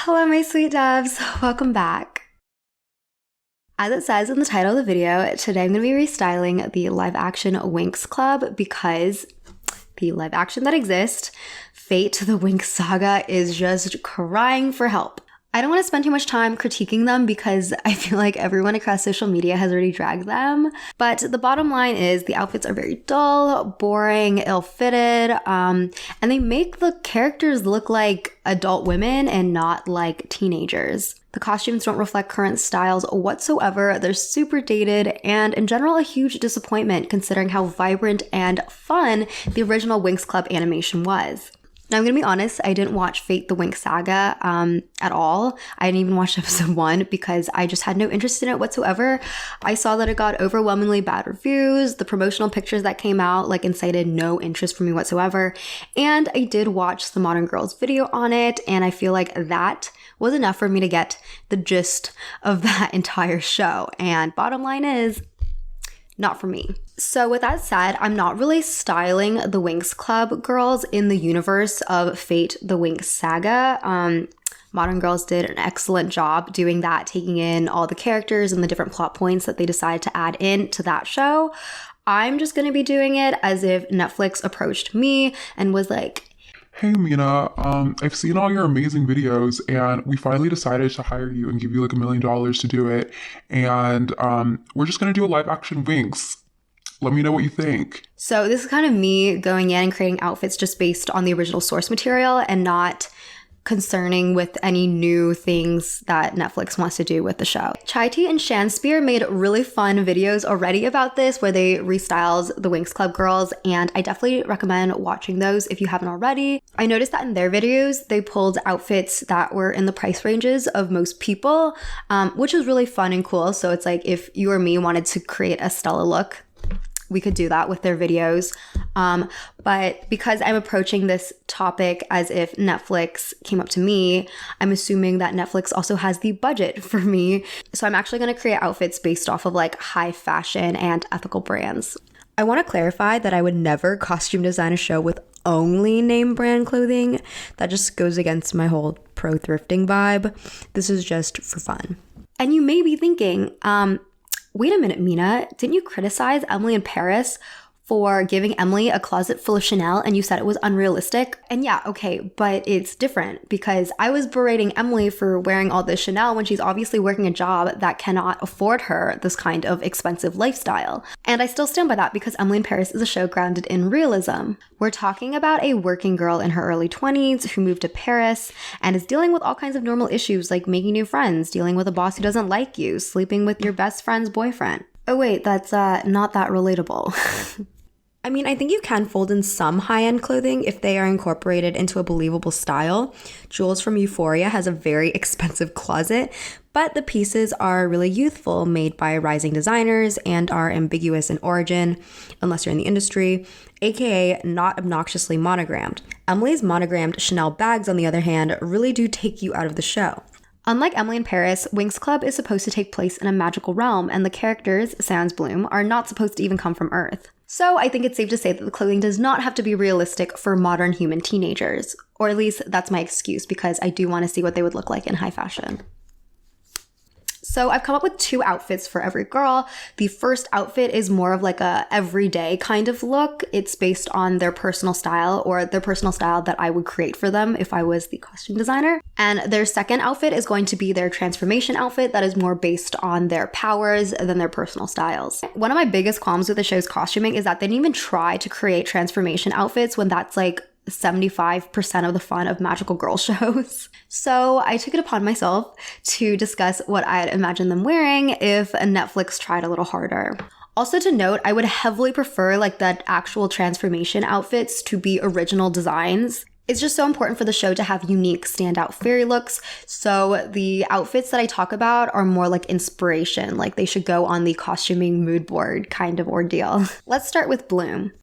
Hello, my sweet doves. Welcome back. As it says in the title of the video, today I'm going to be restyling the live action Winx Club because the live action that exists, Fate the Winx Saga, is just crying for help. I don't want to spend too much time critiquing them because I feel like everyone across social media has already dragged them. But the bottom line is the outfits are very dull, boring, ill-fitted, and they make the characters look like adult women and not like teenagers. The costumes don't reflect current styles whatsoever. They're super dated and in general a huge disappointment considering how vibrant and fun the original Winx Club animation was. Now, I'm going to be honest, I didn't watch Fate the Winx Saga at all. I didn't even watch episode 1 because I just had no interest in it whatsoever. I saw that it got overwhelmingly bad reviews. The promotional pictures that came out incited no interest for me whatsoever. And I did watch the Modern Girls video on it, and I feel like that was enough for me to get the gist of that entire show. And bottom line is, not for me. So with that said, I'm not really styling the Winx Club girls in the universe of Fate the Winx Saga. Modern Girls did an excellent job doing that, taking in all the characters and the different plot points that they decided to add in to that show. I'm just going to be doing it as if Netflix approached me and was like, "Hey Mina, I've seen all your amazing videos and we finally decided to hire you and give you $1 million to do it. And we're just gonna do a live action Winx. Let me know what you think." So this is kind of me going in and creating outfits just based on the original source material and not concerning with any new things that Netflix wants to do with the show. Chai Tea and Shanspear made really fun videos already about this where they restyles the Winx Club girls, and I definitely recommend watching those if you haven't already. I noticed that in their videos, they pulled outfits that were in the price ranges of most people, which is really fun and cool. So it's like if you or me wanted to create a Stella look, we could do that with their videos. But because I'm approaching this topic as if Netflix came up to me, I'm assuming that Netflix also has the budget for me. So I'm actually going to create outfits based off of high fashion and ethical brands. I want to clarify that I would never costume design a show with only name brand clothing. That just goes against my whole pro thrifting vibe. This is just for fun. And you may be thinking, wait a minute, Mina, didn't you criticize Emily in Paris for giving Emily a closet full of Chanel and you said it was unrealistic? And yeah, okay, but it's different because I was berating Emily for wearing all this Chanel when she's obviously working a job that cannot afford her this kind of expensive lifestyle. And I still stand by that because Emily in Paris is a show grounded in realism. We're talking about a working girl in her early 20s who moved to Paris and is dealing with all kinds of normal issues like making new friends, dealing with a boss who doesn't like you, sleeping with your best friend's boyfriend. Oh wait, that's not that relatable. I mean, I think you can fold in some high-end clothing if they are incorporated into a believable style. Jules from Euphoria has a very expensive closet, but the pieces are really youthful, made by rising designers, and are ambiguous in origin, unless you're in the industry, aka not obnoxiously monogrammed. Emily's monogrammed Chanel bags, on the other hand, really do take you out of the show. Unlike Emily in Paris, Winx Club is supposed to take place in a magical realm, and the characters, sans Bloom, are not supposed to even come from Earth. So I think it's safe to say that the clothing does not have to be realistic for modern human teenagers. Or at least that's my excuse because I do want to see what they would look like in high fashion. So I've come up with 2 outfits for every girl. The first outfit is more of a everyday kind of look. It's based on their personal style or their personal style that I would create for them if I was the costume designer. And their second outfit is going to be their transformation outfit that is more based on their powers than their personal styles. One of my biggest qualms with the show's costuming is that they didn't even try to create transformation outfits when that's 75% of the fun of magical girl shows. So I took it upon myself to discuss what I'd imagine them wearing if Netflix tried a little harder. Also to note, I would heavily prefer the actual transformation outfits to be original designs. It's just so important for the show to have unique standout fairy looks. So the outfits that I talk about are more inspiration, they should go on the costuming mood board kind of ordeal. Let's start with Bloom.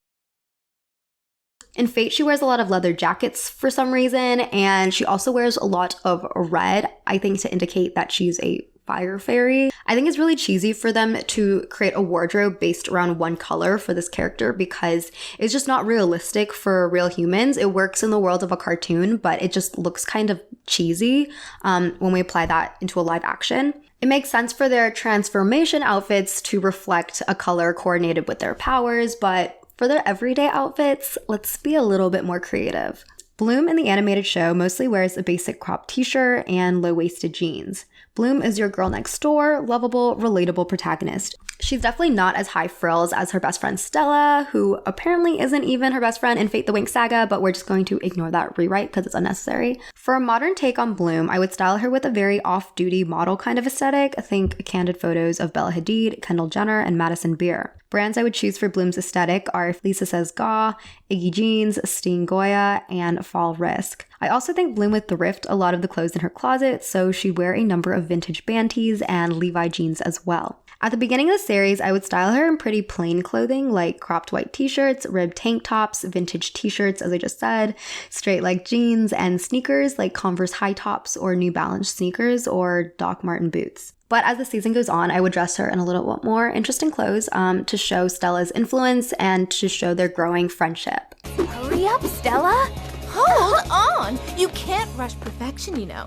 In Fate, she wears a lot of leather jackets for some reason, and she also wears a lot of red, I think to indicate that she's a fire fairy. I think it's really cheesy for them to create a wardrobe based around one color for this character because it's just not realistic for real humans. It works in the world of a cartoon, but it just looks kind of cheesy when we apply that into a live action. It makes sense for their transformation outfits to reflect a color coordinated with their powers, but for their everyday outfits, let's be a little bit more creative. Bloom in the animated show mostly wears a basic cropped t-shirt and low-waisted jeans. Bloom is your girl next door, lovable, relatable protagonist. She's definitely not as high frills as her best friend Stella, who apparently isn't even her best friend in Fate the Winx saga, but we're just going to ignore that rewrite because it's unnecessary. For a modern take on Bloom, I would style her with a very off-duty model kind of aesthetic. Think candid photos of Bella Hadid, Kendall Jenner, and Madison Beer. Brands I would choose for Bloom's aesthetic are Lisa Says Ga, Iggy Jeans, Steen Goya, and Fall Risk. I also think Bloom would thrift a lot of the clothes in her closet, so she'd wear a number of vintage band tees and Levi jeans as well. At the beginning of the series, I would style her in pretty plain clothing like cropped white t-shirts, ribbed tank tops, vintage t-shirts, as I just said, straight leg jeans, and sneakers like Converse high tops or New Balance sneakers or Doc Marten boots. But as the season goes on, I would dress her in a little bit more interesting clothes to show Stella's influence and to show their growing friendship. Hurry up, Stella! Hold on! You can't rush perfection, you know.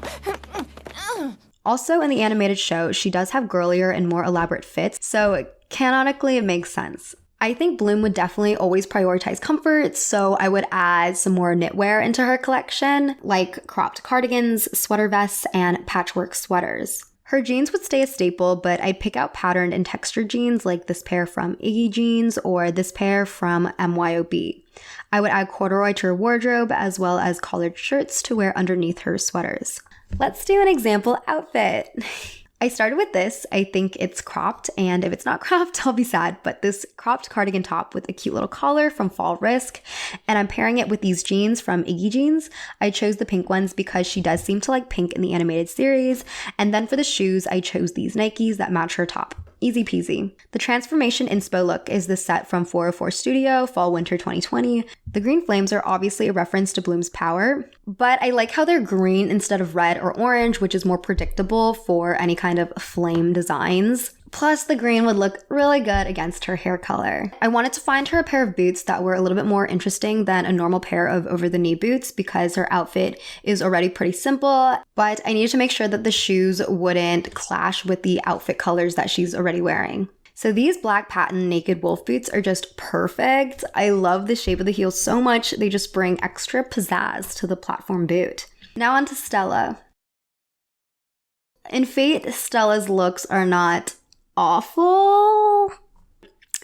Also, in the animated show, she does have girlier and more elaborate fits, so canonically it makes sense. I think Bloom would definitely always prioritize comfort, so I would add some more knitwear into her collection, like cropped cardigans, sweater vests, and patchwork sweaters. Her jeans would stay a staple, but I'd pick out patterned and textured jeans like this pair from Iggy Jeans or this pair from MYOB. I would add corduroy to her wardrobe as well as collared shirts to wear underneath her sweaters. Let's do an example outfit. I started with this. I think it's cropped, and if it's not cropped, I'll be sad, but this cropped cardigan top with a cute little collar from Fall Risk, and I'm pairing it with these jeans from Iggy Jeans. I chose the pink ones because she does seem to like pink in the animated series, and then for the shoes, I chose these Nikes that match her top. Easy peasy. The transformation inspo look is the set from 404 Studio, Fall Winter 2020. The green flames are obviously a reference to Bloom's power, but I like how they're green instead of red or orange, which is more predictable for any kind of flame designs. Plus, the green would look really good against her hair color. I wanted to find her a pair of boots that were a little bit more interesting than a normal pair of over-the-knee boots because her outfit is already pretty simple, but I needed to make sure that the shoes wouldn't clash with the outfit colors that she's already wearing. So these black patent naked wolf boots are just perfect. I love the shape of the heels so much, they just bring extra pizzazz to the platform boot. Now on to Stella. In Fate, Stella's looks are not awful.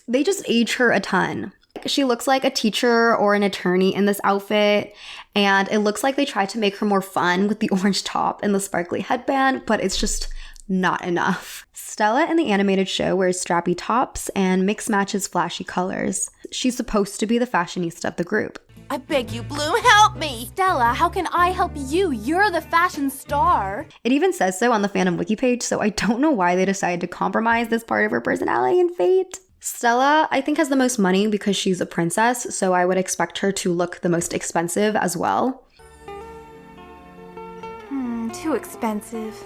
They just age her a ton. She looks like a teacher or an attorney in this outfit, and it looks like they tried to make her more fun with the orange top and the sparkly headband, but it's just not enough. Stella in the animated show wears strappy tops and mix matches flashy colors. She's supposed to be the fashionista of the group. I beg you, Bloom, help me! Stella, how can I help you? You're the fashion star. It even says so on the fandom wiki page, so I don't know why they decided to compromise this part of her personality in Fate. Stella, I think, has the most money because she's a princess, so I would expect her to look the most expensive as well. Too expensive.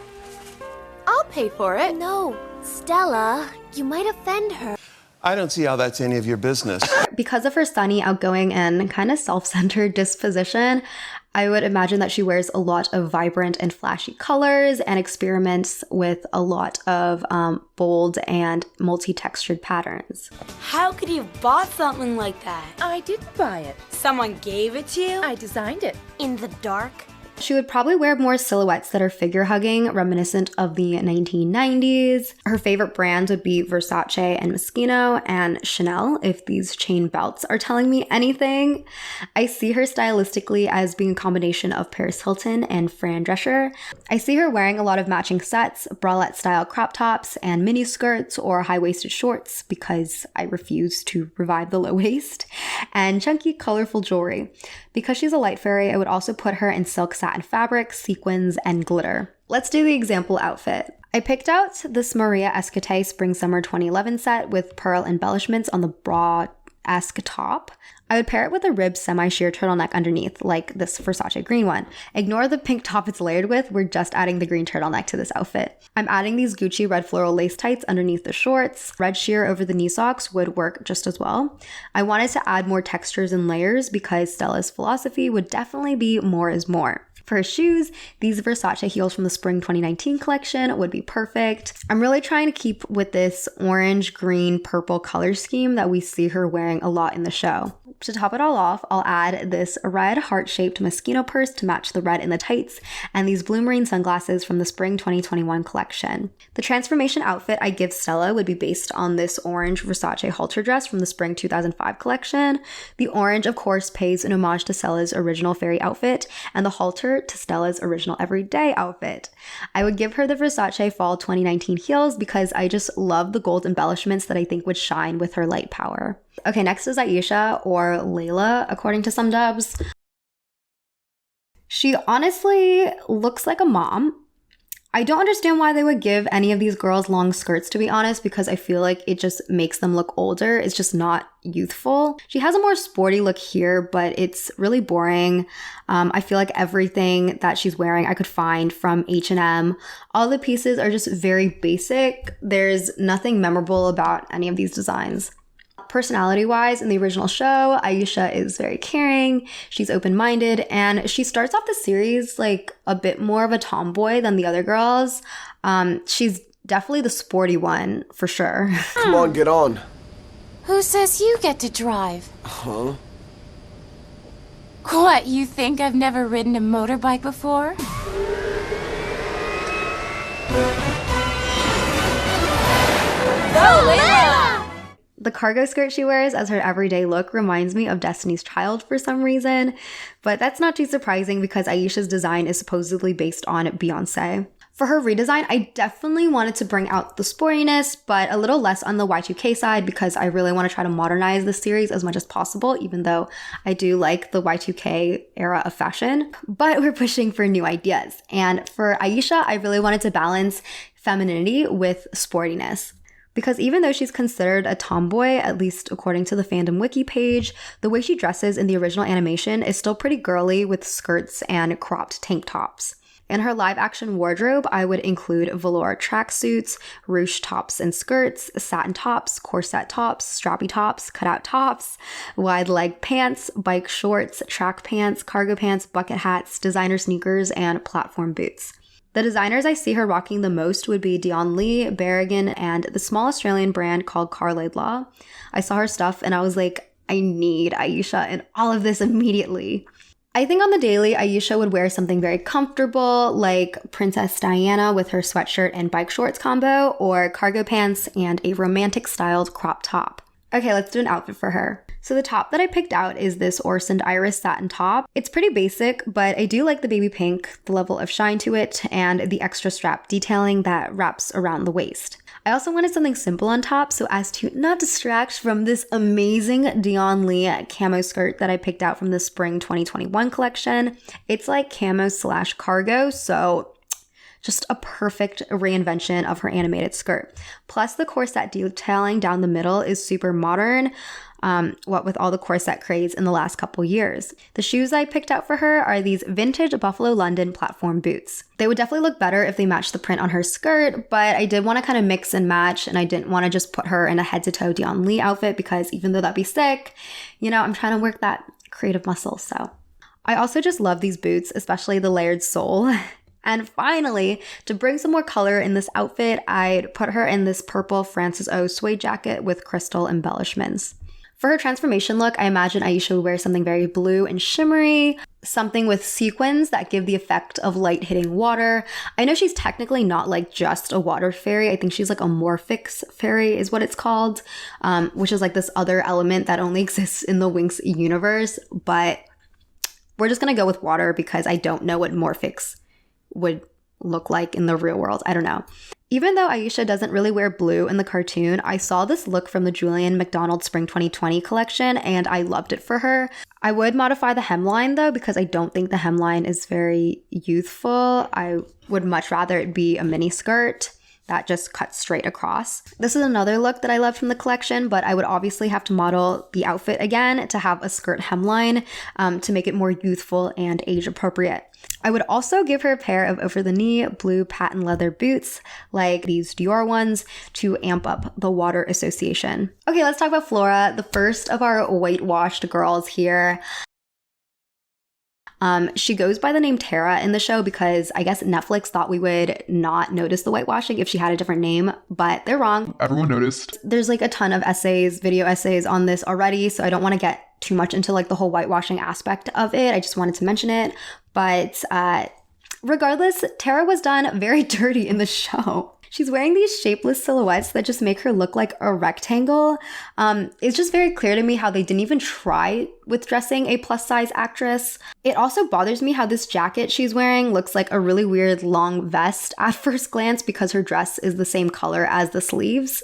I'll pay for it. No, Stella, you might offend her. I don't see how that's any of your business. Because of her sunny, outgoing, and kind of self-centered disposition, I would imagine that she wears a lot of vibrant and flashy colors and experiments with a lot of bold and multi-textured patterns. How could you have bought something like that? I didn't buy it. Someone gave it to you? I designed it. In the dark? She would probably wear more silhouettes that are figure-hugging, reminiscent of the 1990s. Her favorite brands would be Versace and Moschino and Chanel, if these chain belts are telling me anything. I see her stylistically as being a combination of Paris Hilton and Fran Drescher. I see her wearing a lot of matching sets, bralette-style crop tops, and mini skirts or high-waisted shorts, because I refuse to revive the low waist, and chunky, colorful jewelry. Because she's a light fairy, I would also put her in silk satin fabric, sequins, and glitter. Let's do the example outfit. I picked out this Maria Escote Spring Summer 2011 set with pearl embellishments on the bra esque top. I would pair it with a ribbed semi-sheer turtleneck underneath, like this Versace green one. Ignore the pink top it's layered with, we're just adding the green turtleneck to this outfit. I'm adding these Gucci red floral lace tights underneath the shorts. Red sheer over the knee socks would work just as well. I wanted to add more textures and layers because Stella's philosophy would definitely be more is more. For her shoes, these Versace heels from the spring 2019 collection would be perfect. I'm really trying to keep with this orange, green, purple color scheme that we see her wearing a lot in the show. To top it all off, I'll add this red heart-shaped Moschino purse to match the red in the tights and these blue marine sunglasses from the spring 2021 collection. The transformation outfit I give Stella would be based on this orange Versace halter dress from the spring 2005 collection. The orange, of course, pays an homage to Stella's original fairy outfit and the halter to Stella's original everyday outfit. I would give her the Versace fall 2019 heels because I just love the gold embellishments that I think would shine with her light power. Okay, next is Aisha, or Layla, according to some dubs. She honestly looks like a mom. I don't understand why they would give any of these girls long skirts, to be honest, because I feel like it just makes them look older. It's just not youthful. She has a more sporty look here, but it's really boring. I feel like everything that she's wearing I could find from H&M. All the pieces are just very basic. There's nothing memorable about any of these designs. Personality-wise, in the original show, Aisha is very caring, she's open-minded, and she starts off the series like a bit more of a tomboy than the other girls. She's definitely the sporty one, for sure. Come on, get on. Who says you get to drive? Huh? What, you think I've never ridden a motorbike before? Go, Layla! The cargo skirt she wears as her everyday look reminds me of Destiny's Child for some reason, but that's not too surprising because Aisha's design is supposedly based on Beyonce. For her redesign, I definitely wanted to bring out the sportiness, but a little less on the Y2K side because I really want to try to modernize the series as much as possible, even though I do like the Y2K era of fashion. But we're pushing for new ideas. And for Aisha, I really wanted to balance femininity with sportiness. Because even though she's considered a tomboy, at least according to the fandom wiki page, the way she dresses in the original animation is still pretty girly with skirts and cropped tank tops. In her live-action wardrobe, I would include velour tracksuits, ruche tops and skirts, satin tops, corset tops, strappy tops, cutout tops, wide leg pants, bike shorts, track pants, cargo pants, bucket hats, designer sneakers, and platform boots. The designers I see her rocking the most would be Dion Lee, Berrigan, and the small Australian brand called Karl Laidlaw. I saw her stuff and I was like, I need Aisha in all of this immediately. I think on the daily, Aisha would wear something very comfortable like Princess Diana with her sweatshirt and bike shorts combo, or cargo pants and a romantic styled crop top. Okay, let's do an outfit for her. So the top that I picked out is this Orson Iris satin top. It's pretty basic, but I do like the baby pink, the level of shine to it, and the extra strap detailing that wraps around the waist. I also wanted something simple on top so as to not distract from this amazing Dion Lee camo skirt that I picked out from the spring 2021 collection. It's like camo / cargo, so just a perfect reinvention of her animated skirt. Plus the corset detailing down the middle is super modern, what with all the corset craze in the last couple years. The shoes I picked out for her are these vintage Buffalo London platform boots. They would definitely look better if they matched the print on her skirt, but I did want to kind of mix and match, and I didn't want to just put her in a head-to-toe Dion Lee outfit because even though that'd be sick, I'm trying to work that creative muscle, so. I also just love these boots, especially the layered sole. And finally, to bring some more color in this outfit, I'd put her in this purple Francis O suede jacket with crystal embellishments. For her transformation look, I imagine Aisha would wear something very blue and shimmery, something with sequins that give the effect of light hitting water. I know she's technically not like just a water fairy. I think she's like a Morphix fairy is what it's called, which is like this other element that only exists in the Winx universe. But we're just going to go with water because I don't know what Morphix would look like in the real world. I don't know. Even though Aisha doesn't really wear blue in the cartoon, I saw this look from the Julian McDonald Spring 2020 collection and I loved it for her. I would modify the hemline though because I don't think the hemline is very youthful. I would much rather it be a mini skirt that just cuts straight across. This is another look that I love from the collection, but I would obviously have to model the outfit again to have a skirt hemline to make it more youthful and age appropriate. I would also give her a pair of over-the-knee blue patent leather boots like these Dior ones to amp up the water association. Okay, let's talk about Flora, the first of our whitewashed girls here. She goes by the name Tara in the show because I guess Netflix thought we would not notice the whitewashing if she had a different name, but they're wrong. Everyone noticed. There's like a ton of essays, video essays on this already, so I don't want to get too much into like the whole whitewashing aspect of it. I just wanted to mention it. But regardless, Tara was done very dirty in the show. She's wearing these shapeless silhouettes that just make her look like a rectangle. It's just very clear to me how they didn't even try with dressing a plus size actress. It also bothers me how this jacket she's wearing looks like a really weird long vest at first glance because her dress is the same color as the sleeves.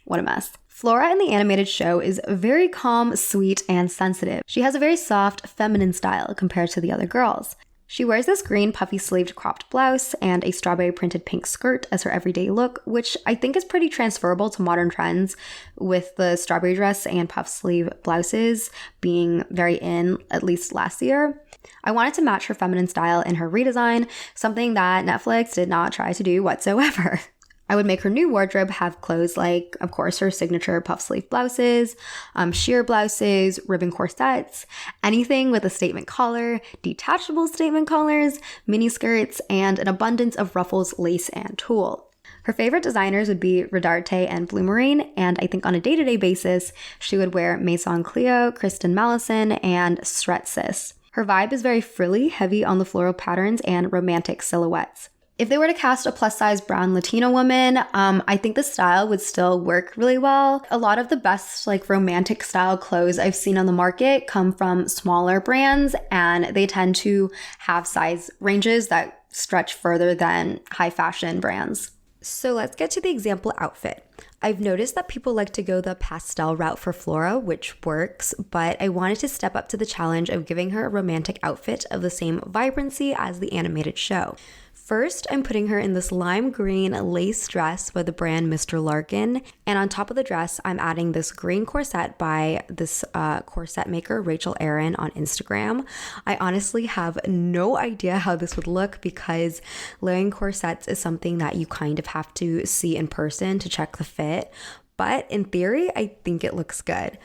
What a mess. Flora in the animated show is very calm, sweet, and sensitive. She has a very soft, feminine style compared to the other girls. She wears this green puffy-sleeved cropped blouse and a strawberry printed pink skirt as her everyday look, which I think is pretty transferable to modern trends, with the strawberry dress and puff sleeve blouses being very in, at least last year. I wanted to match her feminine style in her redesign, something that Netflix did not try to do whatsoever. I would make her new wardrobe have clothes like, of course, her signature puff sleeve blouses, sheer blouses, ribbon corsets, anything with a statement collar, detachable statement collars, mini skirts, and an abundance of ruffles, lace, and tulle. Her favorite designers would be Rodarte and Blumarine, and I think on a day-to-day basis, she would wear Maison Cleo, Kristen Mallison, and Stretsis. Her vibe is very frilly, heavy on the floral patterns, and romantic silhouettes. If they were to cast a plus-size brown Latina woman, I think the style would still work really well. A lot of the best like romantic style clothes I've seen on the market come from smaller brands, and they tend to have size ranges that stretch further than high fashion brands. So let's get to the example outfit. I've noticed that people like to go the pastel route for Flora, which works, but I wanted to step up to the challenge of giving her a romantic outfit of the same vibrancy as the animated show. First, I'm putting her in this lime green lace dress by the brand Mr. Larkin, and on top of the dress, I'm adding this green corset by this corset maker, Rachel Aaron, on Instagram. I honestly have no idea how this would look because layering corsets is something that you kind of have to see in person to check the fit. But in theory, I think it looks good.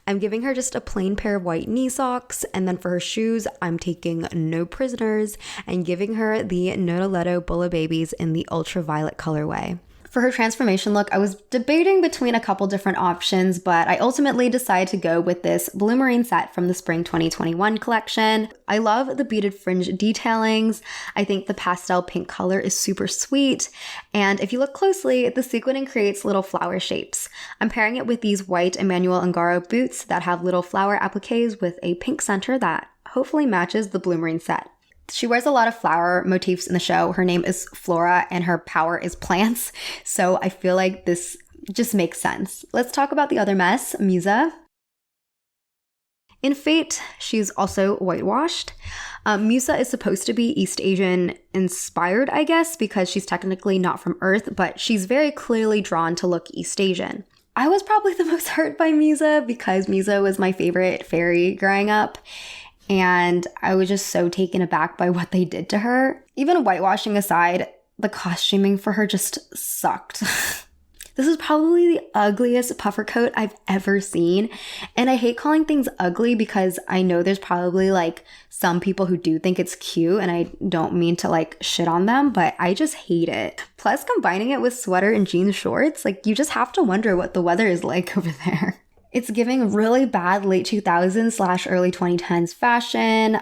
I'm giving her just a plain pair of white knee socks, and then for her shoes, I'm taking No Prisoners and giving her the Nodoletto Bulla Babies in the ultraviolet colorway. For her transformation look, I was debating between a couple different options, but I ultimately decided to go with this Blumarine set from the Spring 2021 collection. I love the beaded fringe detailings. I think the pastel pink color is super sweet. And if you look closely, the sequining creates little flower shapes. I'm pairing it with these white Emmanuel Ungaro boots that have little flower appliques with a pink center that hopefully matches the Blumarine set. She wears a lot of flower motifs in the show. Her name is Flora and her power is plants. So I feel like this just makes sense. Let's talk about the other mess, Musa. In Fate, she's also whitewashed. Musa is supposed to be East Asian inspired, I guess, because she's technically not from Earth, but she's very clearly drawn to look East Asian. I was probably the most hurt by Musa because Musa was my favorite fairy growing up. And I was just so taken aback by what they did to her. Even whitewashing aside, the costuming for her just sucked. This is probably the ugliest puffer coat I've ever seen. And I hate calling things ugly because I know there's probably like some people who do think it's cute, and I don't mean to like shit on them, but I just hate it. Plus combining it with sweater and jean shorts, like you just have to wonder what the weather is like over there. It's giving really bad late 2000s / early 2010s fashion,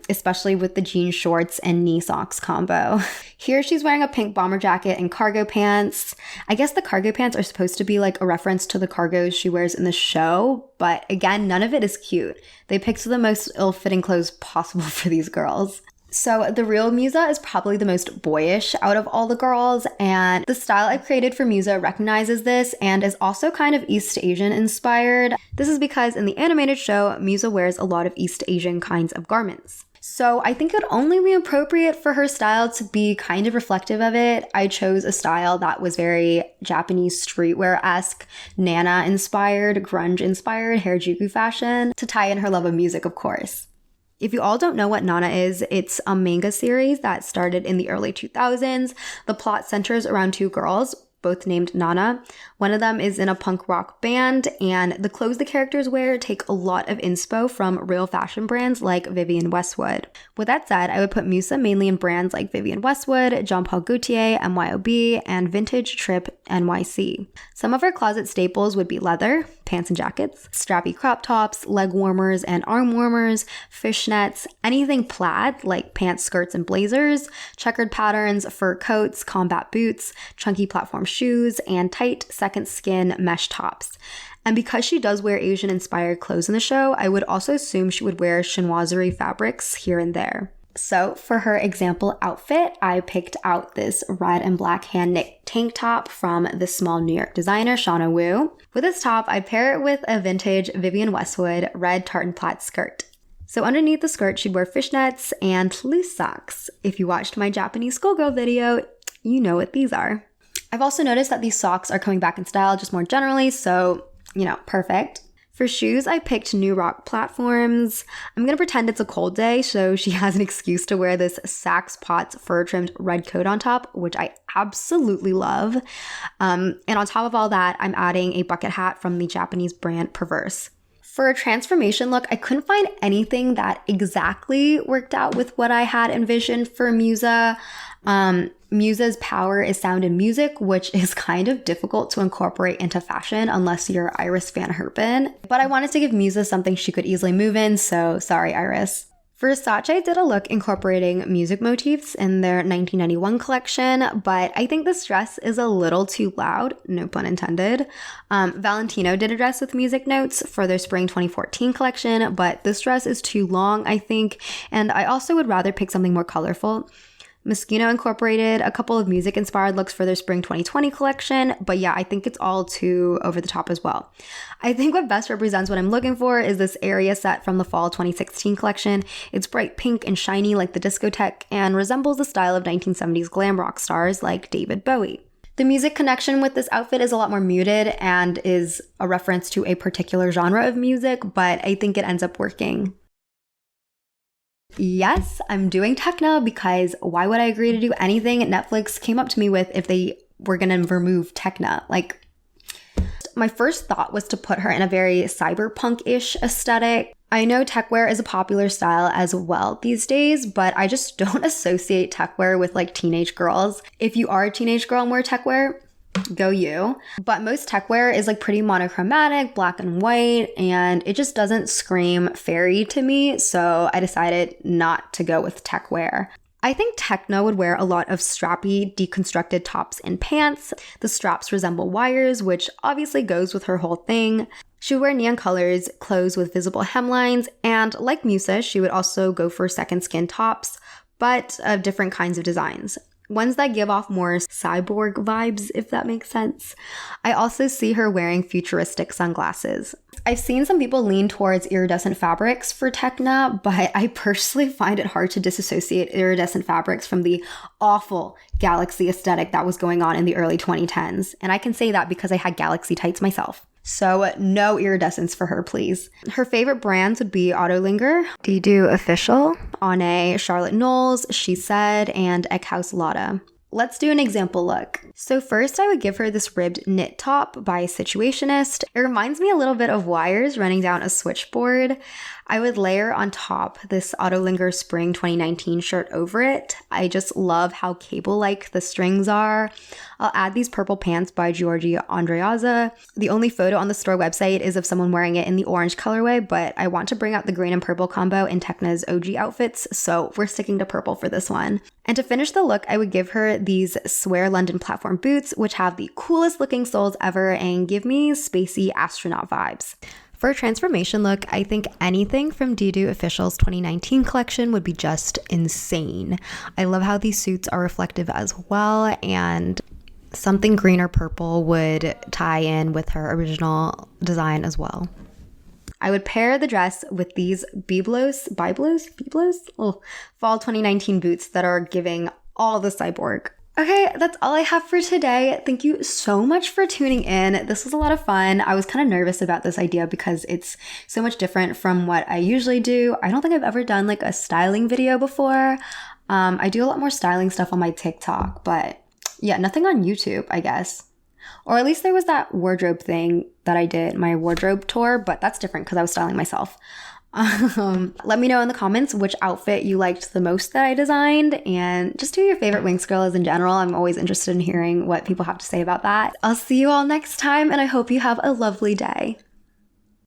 especially with the jean shorts and knee socks combo. Here she's wearing a pink bomber jacket and cargo pants. I guess the cargo pants are supposed to be like a reference to the cargos she wears in the show, but again, none of it is cute. They picked the most ill-fitting clothes possible for these girls. So the real Musa is probably the most boyish out of all the girls, and the style I've created for Musa recognizes this and is also kind of East Asian inspired. This is because in the animated show, Musa wears a lot of East Asian kinds of garments. So I think it would only be appropriate for her style to be kind of reflective of it. I chose a style that was very Japanese streetwear-esque, Nana-inspired, grunge-inspired Harajuku fashion to tie in her love of music, of course. If you all don't know what Nana is, it's a manga series that started in the early 2000s. The plot centers around two girls, both named Nana. One of them is in a punk rock band, and the clothes the characters wear take a lot of inspo from real fashion brands like Vivienne Westwood. With that said, I would put Musa mainly in brands like Vivienne Westwood, Jean Paul Gaultier, MYOB, and Vintage Trip NYC. Some of her closet staples would be leather, pants and jackets, strappy crop tops, leg warmers and arm warmers, fishnets, anything plaid like pants, skirts, and blazers, checkered patterns, fur coats, combat boots, chunky platform shoes, and tight second skin mesh tops. And because she does wear Asian-inspired clothes in the show, I would also assume she would wear chinoiserie fabrics here and there. So for her example outfit, I picked out this red and black hand-knit tank top from this small New York designer, Shauna Wu. With this top, I'd pair it with a vintage Vivienne Westwood red tartan plaid skirt. So underneath the skirt, she'd wear fishnets and loose socks. If you watched my Japanese schoolgirl video, you know what these are. I've also noticed that these socks are coming back in style just more generally, so, perfect. For shoes, I picked New Rock platforms. I'm going to pretend it's a cold day, so she has an excuse to wear this Saks Potts fur-trimmed red coat on top, which I absolutely love. And on top of all that, I'm adding a bucket hat from the Japanese brand Perverse. For a transformation look, I couldn't find anything that exactly worked out with what I had envisioned for Musa. Musa's power is sound in music, which is kind of difficult to incorporate into fashion unless you're Iris Van Herpen. But I wanted to give Musa something she could easily move in, so sorry, Iris. Versace did a look incorporating music motifs in their 1991 collection, but I think this dress is a little too loud, no pun intended. Valentino did a dress with music notes for their spring 2014 collection, but this dress is too long, I think, and I also would rather pick something more colorful. Moschino incorporated a couple of music-inspired looks for their spring 2020 collection, but yeah, I think it's all too over the top as well. I think what best represents what I'm looking for is this area set from the fall 2016 collection. It's bright pink and shiny like the discotheque and resembles the style of 1970s glam rock stars like David Bowie. The music connection with this outfit is a lot more muted and is a reference to a particular genre of music, but I think it ends up working. Yes, I'm doing Tecna because why would I agree to do anything Netflix came up to me with if they were going to remove Tecna? My first thought was to put her in a very cyberpunk-ish aesthetic. I know techwear is a popular style as well these days, but I just don't associate techwear with teenage girls. If you are a teenage girl and wear techwear, go you. But most techwear is pretty monochromatic, black and white, and it just doesn't scream fairy to me, so I decided not to go with techwear. I think Tecna would wear a lot of strappy, deconstructed tops and pants. The straps resemble wires, which obviously goes with her whole thing. She would wear neon colors, clothes with visible hemlines, and like Musa, she would also go for second skin tops, but of different kinds of designs. Ones that give off more cyborg vibes, if that makes sense. I also see her wearing futuristic sunglasses. I've seen some people lean towards iridescent fabrics for Tecna, but I personally find it hard to disassociate iridescent fabrics from the awful Galaxy aesthetic that was going on in the early 2010s. And I can say that because I had Galaxy tights myself. So no iridescence for her, please. Her favorite brands would be Autolinger, Dido Official, Ane, Charlotte Knowles, She Said, and Eckhouse Lotta. Let's do an example look. So first I would give her this ribbed knit top by Situationist. It reminds me a little bit of wires running down a switchboard. I would layer on top this Autolinger Spring 2019 shirt over it. I just love how cable-like the strings are. I'll add these purple pants by Giorgi Andreazza. The only photo on the store website is of someone wearing it in the orange colorway, but I want to bring out the green and purple combo in Tecna's OG outfits, so we're sticking to purple for this one. And to finish the look, I would give her these Swear London platform boots, which have the coolest looking soles ever and give me spacey astronaut vibes. For a transformation look, I think anything from Dido Official's 2019 collection would be just insane. I love how these suits are reflective as well, and something green or purple would tie in with her original design as well. I would pair the dress with these Biblos? Oh, fall 2019 boots that are giving all the cyborg. Okay, that's all I have for today. Thank you so much for tuning in. This was a lot of fun. I was kind of nervous about this idea because it's so much different from what I usually do. I don't think I've ever done like a styling video before. I do a lot more styling stuff on my TikTok, but yeah, nothing on YouTube, I guess. Or at least there was that wardrobe thing that I did, my wardrobe tour, but that's different because I was styling myself. Let me know in the comments which outfit you liked the most that I designed, and just who your favorite Winx girl is in general. I'm always interested in hearing what people have to say about that. I'll see you all next time, and I hope you have a lovely day.